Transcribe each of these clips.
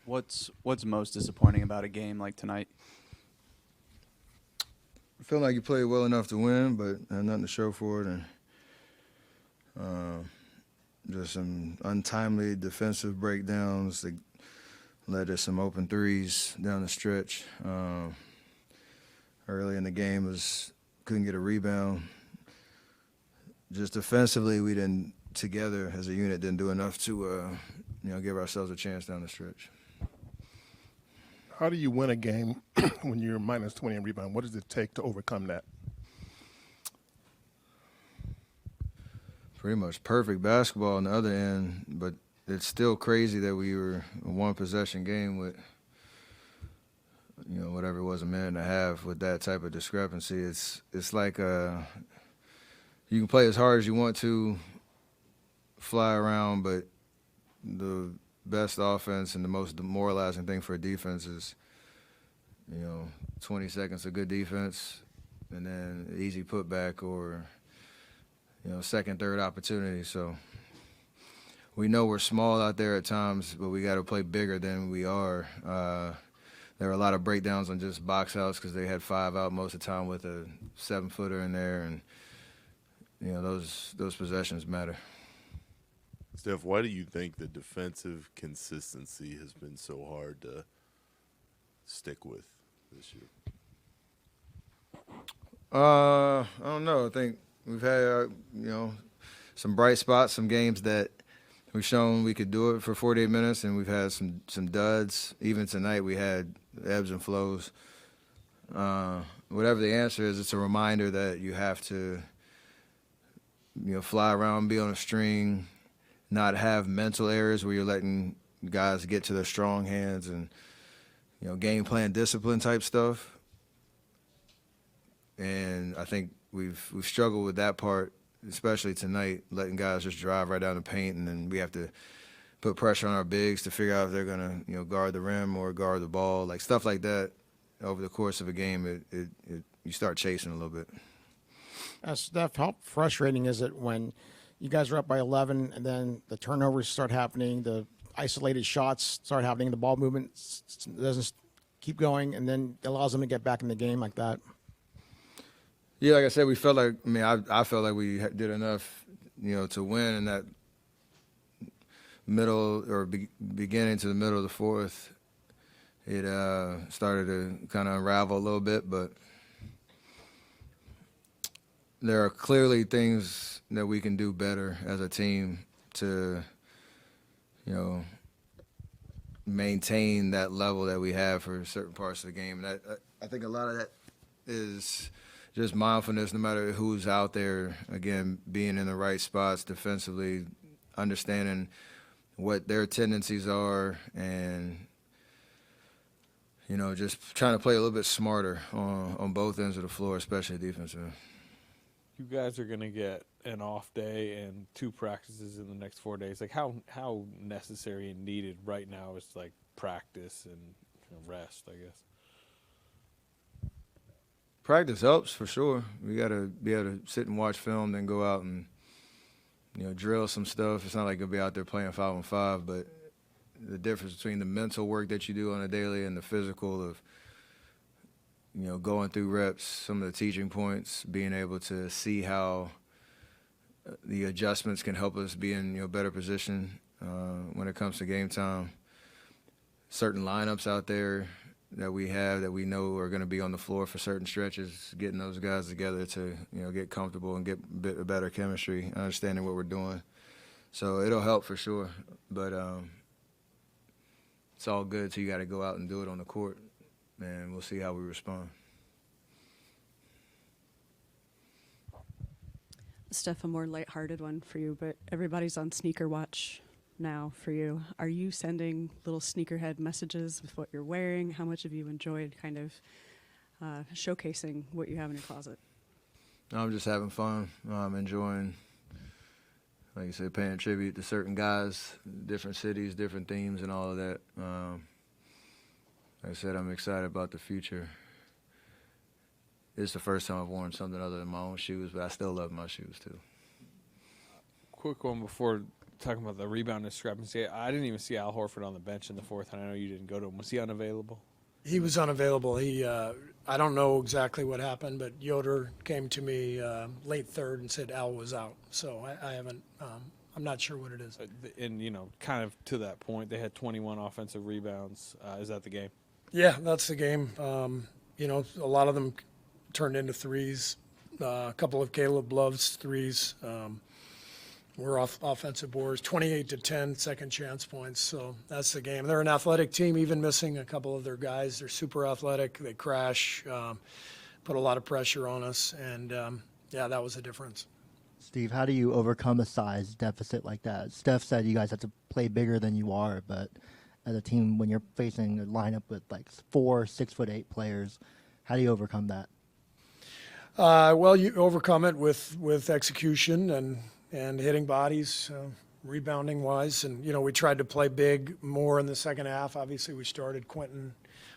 What's most disappointing about a game like tonight? I feel like you played well enough to win, but had nothing to show for it, and just some untimely defensive breakdowns that led to some open threes down the stretch. Early in the game, couldn't get a rebound. Just defensively, we didn't, together as a unit, didn't do enough to give ourselves a chance down the stretch. How do you win a game when you're minus 20 in rebound? What does it take to overcome that? Pretty much perfect basketball on the other end, but it's still crazy that we were a one-possession game with, whatever it was, a minute and a half with that type of discrepancy. It's like you can play as hard as you want to, fly around, but the best offense and the most demoralizing thing for a defense is, 20 seconds of good defense and then an easy putback or, second, third opportunity. So we know we're small out there at times, but we got to play bigger than we are. There were a lot of breakdowns on just box outs because they had 5 out most of the time with a 7-footer in there, and those possessions matter. Steph, why do you think the defensive consistency has been so hard to stick with this year? I don't know. I think we've had, some bright spots, some games that we've shown we could do it for 48 minutes, and we've had some duds. Even tonight we had ebbs and flows. Whatever the answer is, it's a reminder that you have to, fly around, be on a string, not have mental errors where you're letting guys get to their strong hands and, game plan discipline type stuff. And I think we've struggled with that part, especially tonight, letting guys just drive right down the paint, and then we have to put pressure on our bigs to figure out if they're going to, guard the rim or guard the ball. Like stuff like that over the course of a game, you start chasing a little bit. Steph, how frustrating is it when you guys are up by 11 and then the turnovers start happening, the isolated shots start happening, the ball movement doesn't keep going, and then it allows them to get back in the game like that? Yeah, like I said, we felt like, I felt like we did enough, to win in that middle or beginning to the middle of the fourth. It started to kind of unravel a little bit, but there are clearly things that we can do better as a team to, maintain that level that we have for certain parts of the game. And I think a lot of that is just mindfulness, no matter who's out there, again, being in the right spots defensively, understanding what their tendencies are, and, just trying to play a little bit smarter on both ends of the floor, especially defensive. You guys are going to get an off day and 2 practices in the next 4 days. Like, how necessary and needed right now is, like, practice and rest, I guess? Practice helps for sure. We got to be able to sit and watch film, then go out and, drill some stuff. It's not like you'll be out there playing 5-on-5, but the difference between the mental work that you do on a daily and the physical of, going through reps, some of the teaching points, being able to see how the adjustments can help us be in better position when it comes to game time. Certain lineups out there that we have that we know are going to be on the floor for certain stretches, getting those guys together to get comfortable and get a better chemistry, understanding what we're doing. So it'll help for sure, but it's all good till you got to go out and do it on the court, and we'll see how we respond. Steph, a more lighthearted one for you, but everybody's on sneaker watch now for you. Are you sending little sneakerhead messages with what you're wearing? How much have you enjoyed kind of showcasing what you have in your closet? I'm just having fun. I'm enjoying, like you said, paying tribute to certain guys, different cities, different themes, and all of that. Like I said, I'm excited about the future. It's the first time I've worn something other than my own shoes, but I still love my shoes too. Quick one before talking about the rebound discrepancy, I didn't even see Al Horford on the bench in the fourth, and I know you didn't go to him. Was he unavailable? He was unavailable. I don't know exactly what happened, but Yoder came to me late third and said Al was out. So I haven't. I'm not sure what it is. And kind of to that point, they had 21 offensive rebounds. Is that the game? Yeah, that's the game. A lot of them turned into threes. A couple of Caleb Love's threes were off offensive boards. 28-10 second chance points. So that's the game. They're an athletic team, even missing a couple of their guys. They're super athletic. They crash, put a lot of pressure on us, and that was the difference. Steve, how do you overcome a size deficit like that? Steph said you guys have to play bigger than you are, but as a team, when you're facing a lineup with like 4 6'8" players, how do you overcome that? Well, you overcome it with execution and hitting bodies, rebounding wise, and we tried to play big more in the second half. Obviously, we started Quentin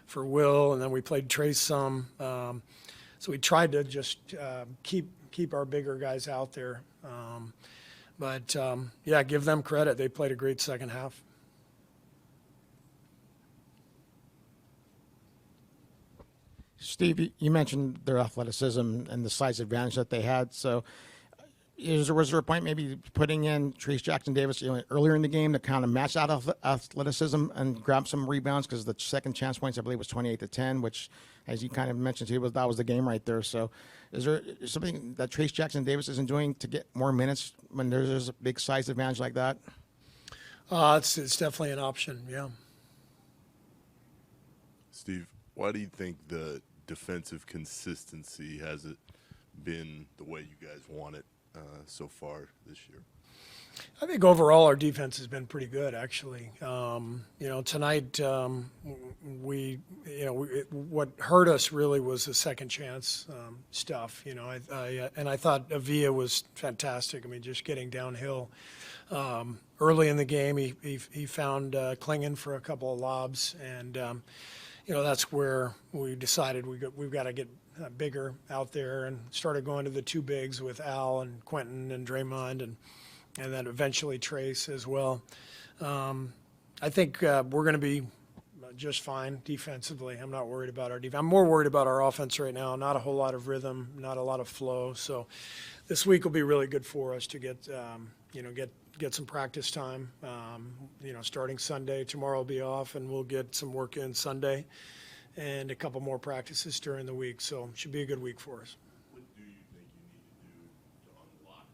for Will, and then we played Trace some. So we tried to just keep our bigger guys out there. But give them credit. They played a great second half. Steve, you mentioned their athleticism and the size advantage that they had. So was there a point maybe putting in Trace Jackson Davis earlier in the game to kind of match that athleticism and grab some rebounds? Because the second chance points, I believe, was 28-10, which, as you kind of mentioned, that was the game right there. So is there something that Trace Jackson Davis isn't doing to get more minutes when there's a big size advantage like that? It's definitely an option, yeah. Steve, why do you think the defensive consistency hasn't been the way you guys want it so far this year? I think overall our defense has been pretty good, actually. Tonight what hurt us really was the second chance stuff. I thought Avila was fantastic. I mean, just getting downhill early in the game, he found Klingon for a couple of lobs, and that's where we decided we've got to get bigger out there, and started going to the two bigs with Al and Quentin and Draymond, and then eventually Trace as well. I think we're going to be just fine defensively. I'm not worried about our defense. I'm more worried about our offense right now. Not a whole lot of rhythm, not a lot of flow. So this week will be really good for us to get some practice time. Starting Sunday, tomorrow will be off, and we'll get some work in Sunday, and a couple more practices during the week. So it should be a good week for us. What do you think you need to do to unlock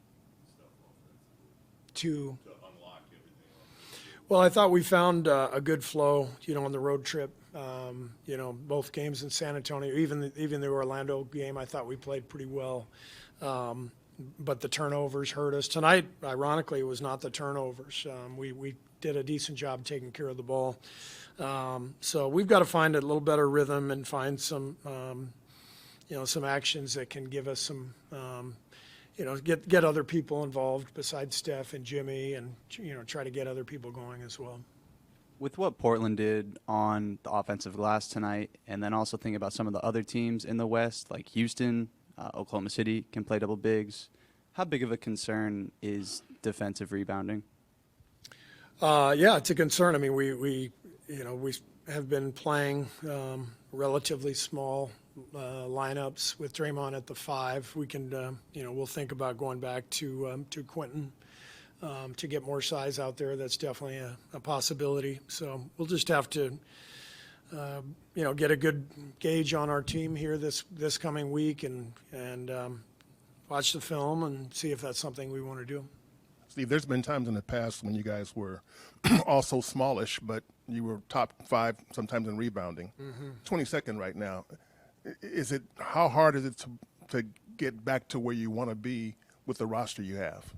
stuff offensively? To unlock everything offensively? Well, I thought we found a good flow, on the road trip. Both games in San Antonio, even the Orlando game, I thought we played pretty well. But the turnovers hurt us. Tonight, ironically, it was not the turnovers. We did a decent job taking care of the ball. So we've got to find a little better rhythm and find some actions that can give us some, get other people involved besides Steph and Jimmy, and, try to get other people going as well. With what Portland did on the offensive glass tonight, and then also think about some of the other teams in the West, like Houston, Oklahoma City can play double bigs. How big of a concern is defensive rebounding? It's a concern. I mean, we have been playing relatively small lineups with Draymond at the 5. We can, we'll think about going back to Quentin to get more size out there. That's definitely a possibility. So we'll just have to, get a good gauge on our team here this coming week, and watch the film and see if that's something we want to do. Steve, there's been times in the past when you guys were also smallish, but you were top 5 sometimes in rebounding. 22nd right now. How hard is it to get back to where you want to be with the roster you have?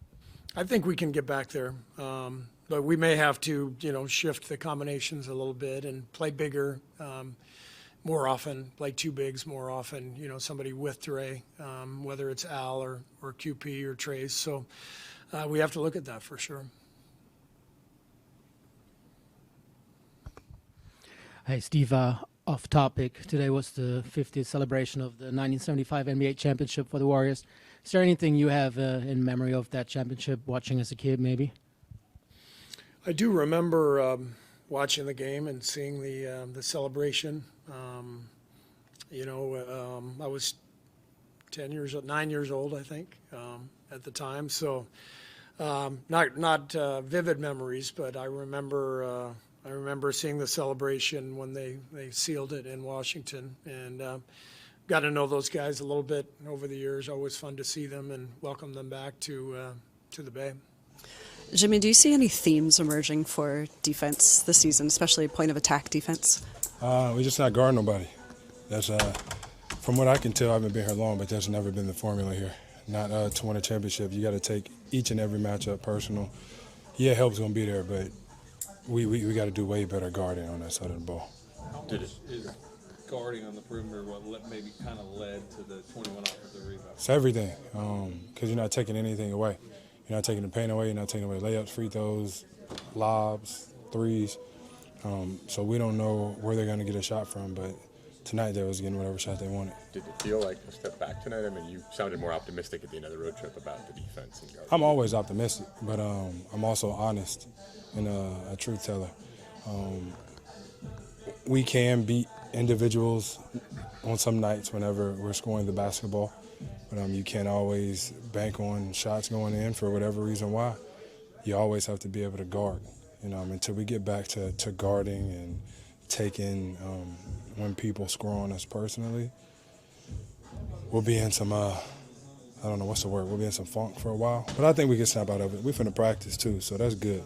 I think we can get back there, but we may have to, shift the combinations a little bit and play bigger more often, play two bigs more often. Somebody with Dre, whether it's Al or QP or Trace. So we have to look at that for sure. Hey, Steve. Off topic. Today was the 50th celebration of the 1975 NBA championship for the Warriors. Is there anything you have in memory of that championship, watching as a kid, maybe? I do remember watching the game and seeing the celebration. I was 9 years old, I think, at the time. So not vivid memories, but I remember seeing the celebration when they sealed it in Washington, and got to know those guys a little bit over the years. Always fun to see them and welcome them back to the Bay. Jimmy, do you see any themes emerging for defense this season, especially point of attack defense? We're just not guarding nobody. That's from what I can tell. I haven't been here long, but that's never been the formula here. Not to win a championship, you got to take each and every matchup personal. Yeah, help's gonna be there, but we got to do way better guarding on that side of the ball. How much is guarding on the perimeter what maybe kind of led to the 21 offensive rebounds? It's everything, because you're not taking anything away. You're not taking the paint away. You're not taking away layups, free throws, lobs, threes. So we don't know where they're going to get a shot from, but tonight they was getting whatever shot they wanted. Did it feel like a step back tonight? I mean, you sounded more optimistic at the end of the road trip about the defense and guarding. I'm always optimistic, but I'm also honest and a truth teller. We can beat individuals on some nights whenever we're scoring the basketball, but you can't always bank on shots going in for whatever reason why. You always have to be able to guard, until we get back to guarding and taking when people score on us personally. We'll be in some, I don't know what's the word, we'll be in some funk for a while, but I think we can snap out of it. We're finna practice too, so that's good.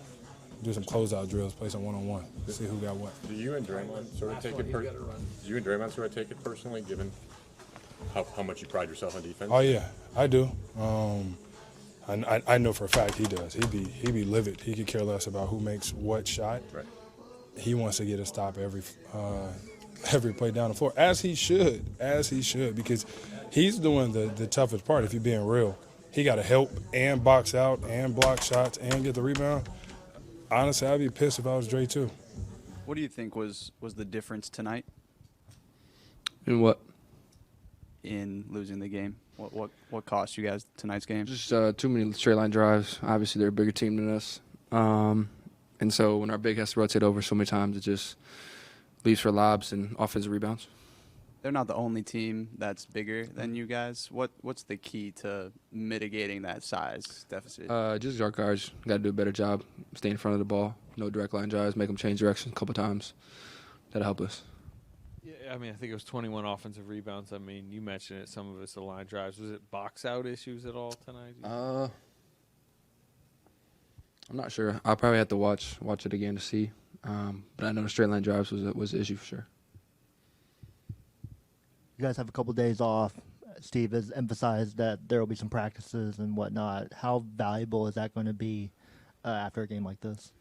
Do some closeout drills, play some one-on-one, see who got what. Do you and Draymond sort of take it personally, given how much you pride yourself on defense? Oh yeah, I do. I know for a fact he does. He be livid. He could care less about who makes what shot. Right. He wants to get a stop every play down the floor, as he should, because he's doing the toughest part. If you're being real, he got to help and box out and block shots and get the rebound. Honestly, I'd be pissed if I was Dre too. What do you think was the difference tonight In what? in losing the game? What cost you guys tonight's game? Just too many straight line drives. Obviously, they're a bigger team than us. And so when our big has to rotate over so many times, it just leaves for lobs and offensive rebounds. They're not the only team that's bigger than you guys. What's the key to mitigating that size deficit? Just our guards got to do a better job, stay in front of the ball, no direct line drives, make them change direction a couple times. That'll help us. Yeah, I mean, I think it was 21 offensive rebounds. I mean, you mentioned it. Some of it's the line drives. Was it box out issues at all tonight? I'm not sure. I'll probably have to watch it again to see. But I know the straight line drives was an issue for sure. You guys have a couple days off. Steve has emphasized that there will be some practices and whatnot. How valuable is that going to be after a game like this?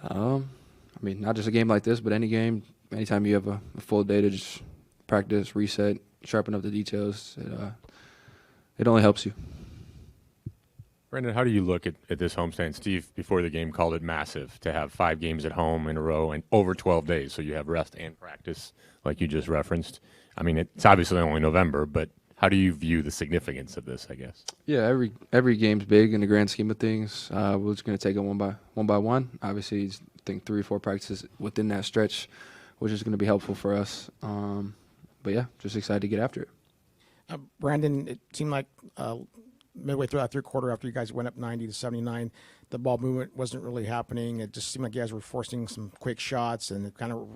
I mean, not just a game like this, but any game, anytime you have a full day to just practice, reset, sharpen up the details, it only helps you. Brandon, how do you look at this homestand? Steve, before the game, called it massive to have 5 games at home in a row and over 12 days, so you have rest and practice, like you just referenced. I mean, it's obviously only November, but how do you view the significance of this, I guess? Yeah, every game's big in the grand scheme of things. We're just going to take it one by one. Obviously, I think 3 or 4 practices within that stretch, which is going to be helpful for us. But yeah, just excited to get after it. Brandon, it seemed like midway through that third quarter, after you guys went up 90-79, the ball movement wasn't really happening. It just seemed like you guys were forcing some quick shots, and it kind of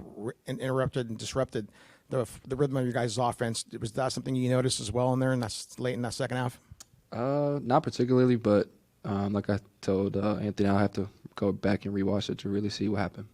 interrupted and disrupted the rhythm of your guys' offense. Was that something you noticed as well in there, and that's late in that second half? Not particularly, but like I told Anthony, I'll have to go back and rewatch it to really see what happened.